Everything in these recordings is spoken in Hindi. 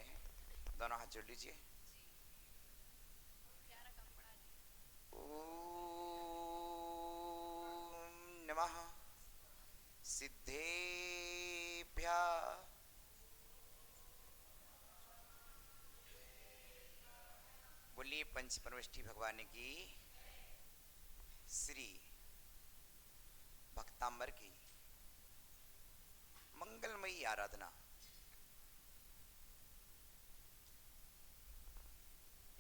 वाले हैं, दोनों हाथ जोड़ लीजिए। ओम नमः सिद्धेभ्यः बोलिए पंच परमेष्ठी भगवान की, श्री भक्तांबर की मंगलमयी आराधना।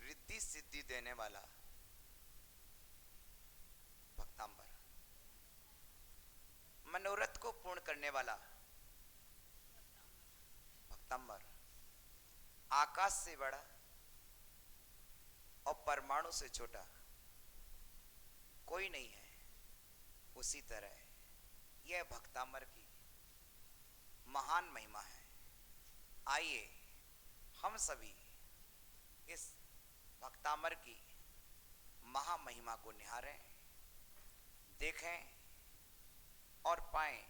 रिद्धि सिद्धि देने वाला भक्तांबर, मनोरथ को पूर्ण करने वाला भक्तांबर, आकाश से बड़ा और परमाणु से छोटा कोई नहीं है, उसी तरह यह भक्तांबर की महान महिमा है। आइए हम सभी इस भक्तांबर की महामहिमा को निहारें, देखें और पाएं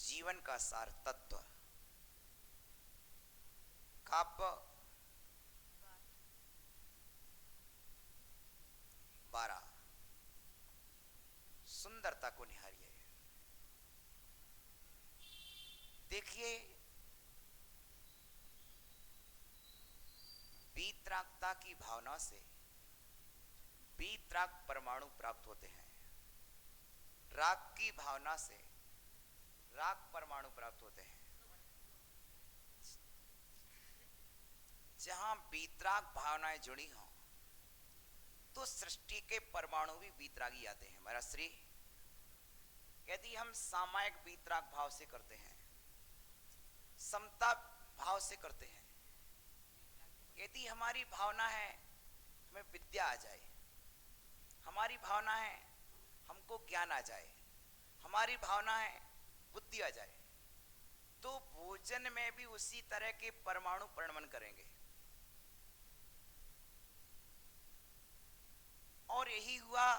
जीवन का सार तत्व। काव्य 12 सुंदरता को निहारिए। देखिए, वीतरागता की भावना से वीतराग परमाणु प्राप्त होते हैं, राग की भावना से राग परमाणु प्राप्त होते हैं। जहां वीतराग भावनाएं जुड़ी हों तो सृष्टि के परमाणु भी वीतरागी आते हैं। महाराज श्री, यदि हम सामायिक वीतराग भाव से करते हैं, समता भाव से करते हैं, यदि हमारी भावना है हमें विद्या आ जाए, हमारी भावना है हमको ज्ञान आ जाए, हमारी भावना है बुद्धि आ जाए, तो भोजन में भी उसी तरह के परमाणु परिणमन करेंगे। और यही हुआ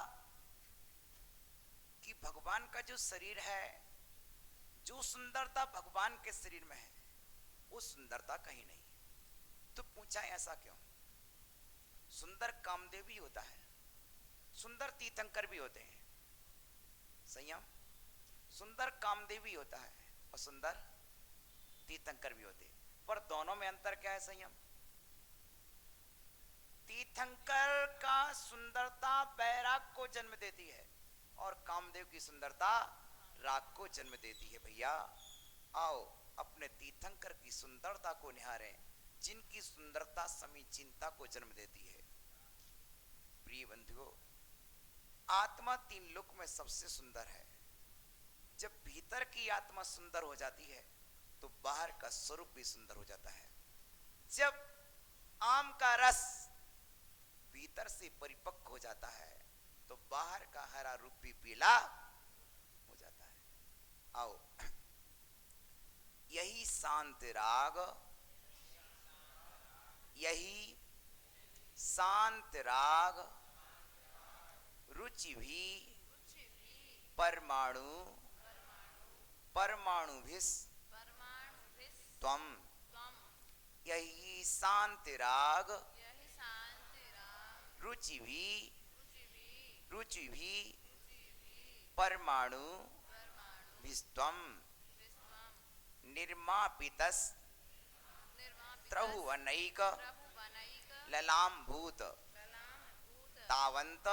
कि भगवान का जो शरीर है, जो सुंदरता भगवान के शरीर में है, वो सुंदरता कहीं नहीं। तो पूछा ऐसा क्यों? सुंदर कामदेव भी होता है, सुंदर तीर्थंकर भी होते हैं, संयम सुंदर कामदेव भी होता है और सुंदर तीर्थंकर भी होते हैं, पर दोनों में अंतर क्या है? संयम, तीर्थंकर का सुंदरता बैराग को जन्म देती है और कामदेव की सुंदरता राग को जन्म देती है। भैया आओ अपने तीर्थंकर की सुंदरता को निहारें, जिनकी सुंदरता समीचीनता को जन्म देती है। प्रिय बंधुओं, आत्मा तीन लोक में सबसे सुंदर है। जब भीतर की आत्मा सुंदर हो जाती है तो बाहर का स्वरूप भी सुंदर हो जाता है। जब आम का रस भीतर से परिपक्व हो जाता है तो बाहर का हरा रूप भी पीला हो जाता है। आओ, यही शांत राग, यही शांत राग रुचि भी परमाणु परमाणु भिस त्वम, यही शांत राग रुचि भी परमाणु भिस्त्वम निर्मापितस त्रहुवनैक ललाम्भूत तावंत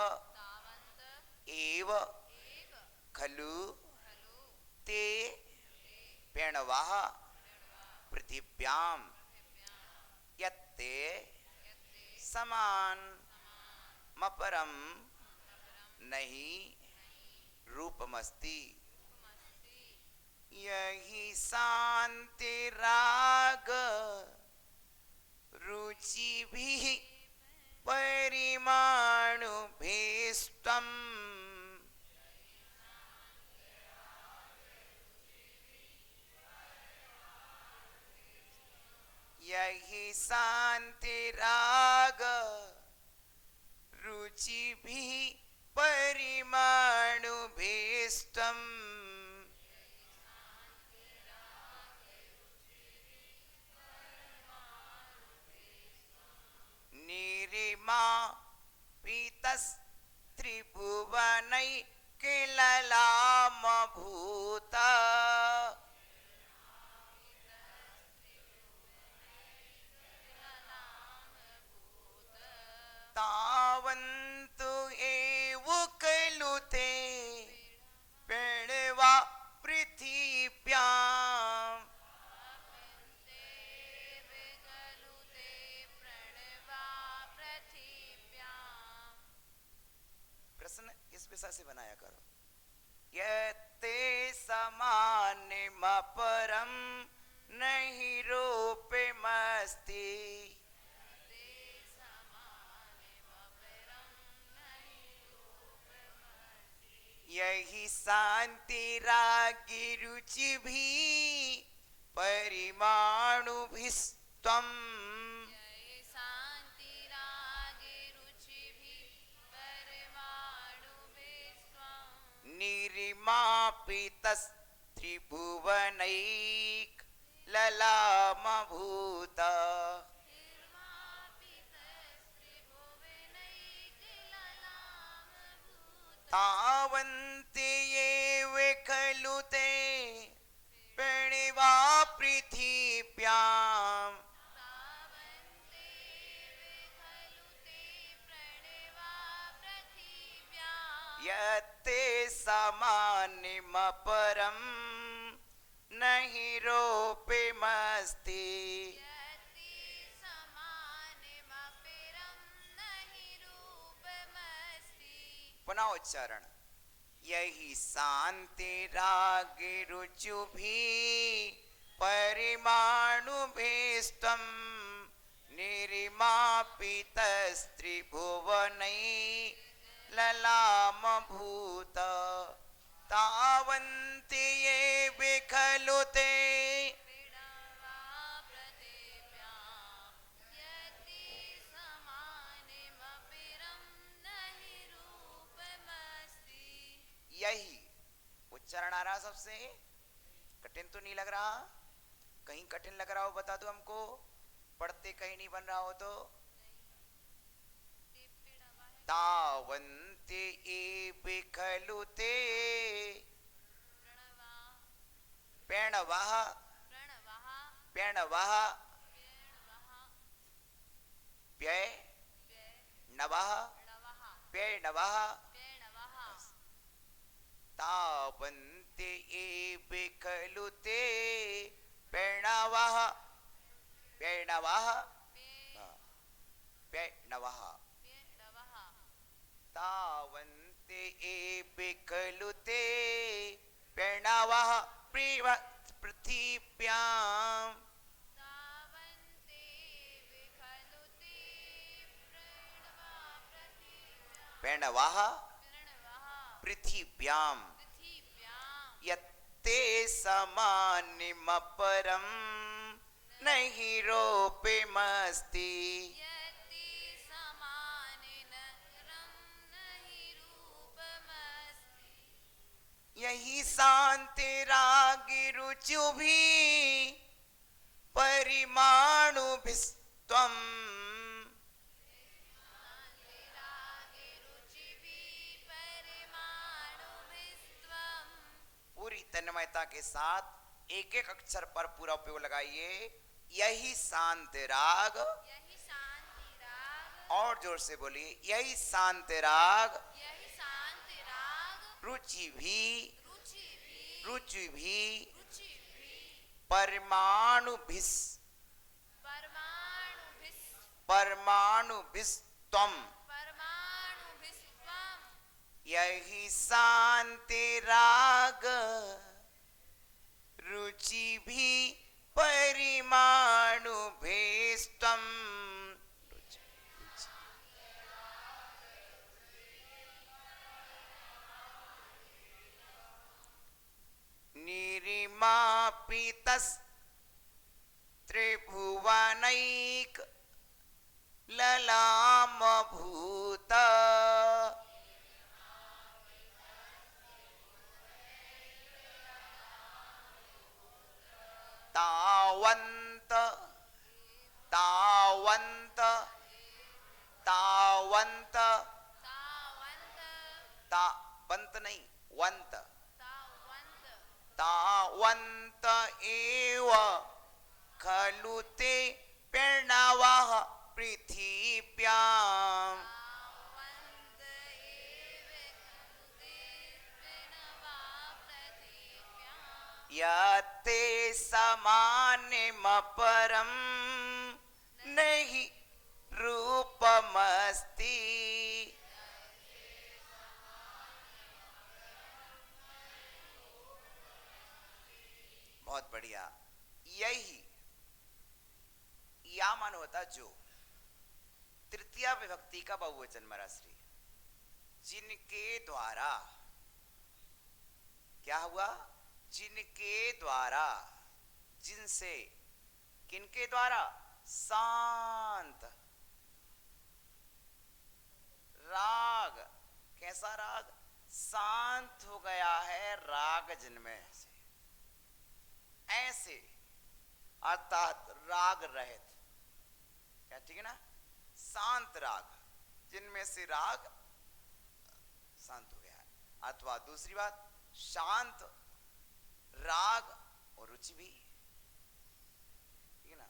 एव खलु ते पेणवः पृथिव्याम यत्ते समान मपरम नहीं रूपमस्ति। यही शांति राग रुचि भी परिमाणु भेष्टम, यही शांति राग रुचि भी परिमाणु भेष्टम, पीतस्त्रिभुवनैकललामभूत तावन्तु एव खलु ते प्रणवा पृथिव्याम् प्रश्न इस विषय से बनाया करो। यते समान्यमपरं नहि रूपमस्ति यही शान्तिरागिरुचिभिः परिमाणुभिस्त्वम् निरिमापितस्त्रिभुवनैकललामभूत तावन्ते एव खलु ते प्रणवा पृथिव्याम् यते समान्यमपरं नहि रूपमस्ति पुनः उच्चारण। यही शान्तिरागिरुचिभिः परिमाणुभिस्त्वं निरिमापितस्त्रिभुवनैकललामभूत तावन्ते एव खलु ते यही उच्चारण आ रहा सबसे कठिन तो नहीं लग रहा? कहीं कठिन लग रहा हो बता दो हमको, पढ़ते कहीं नहीं बन रहा हो तो। तावन्ते एव खलु ते प्रणवः प्रणवः प्यणवः प्यणवः तावन्ते एव खलु ते प्रणवः प्यणवः प्यणवः तावन्ते एव खलु ते प्रणवः पृथिव्याम् प्रणवः पृथिव्याम् यत्ते समान्यमपरं नहि रूपमस्ति यही शान्तिरागिरुचिभिः परिमाणुभिस्त्वम् पूरी तन्मयता के साथ एक एक अक्षर पर पूरा उपयोग लगाइए। यही शांत राग, और जोर से बोलिए, यही शांत राग रुचि भी परमाणुभिस्त्वम् यही शांति राग रुचि भी परिमाणुभिस्त्वम् निरिमापितस्त्रिभुवनैकललामभूत तावन्त तावन्त तावन्त वंत नहीं, वंत, तावंत एव खलु ते प्रणवः पृथिव्याम् यते समानमपरं नहि रूपमस्ति। बहुत बढ़िया। यही या मान होता जो, तृतीया विभक्ति का बहुवचन मराश्री, जिनके द्वारा, क्या हुआ, जिनके द्वारा, जिनसे, किनके द्वारा, शांत राग, कैसा राग, शांत हो गया है राग जिनमें से, ऐसे अर्थात राग रहित, क्या ठीक है ना, शांत राग, जिनमें से राग शांत हो गया है। अथवा दूसरी बात, शांत राग और रुचि भी, ठीक है ना।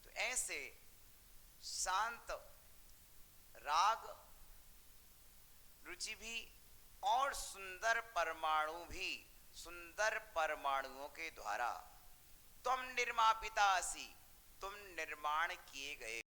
तो ऐसे शांत राग, रुचि भी और सुंदर परमाणु भी, सुंदर परमाणुओं के द्वारा तुम निर्मापितासी, तुम निर्माण किए गए।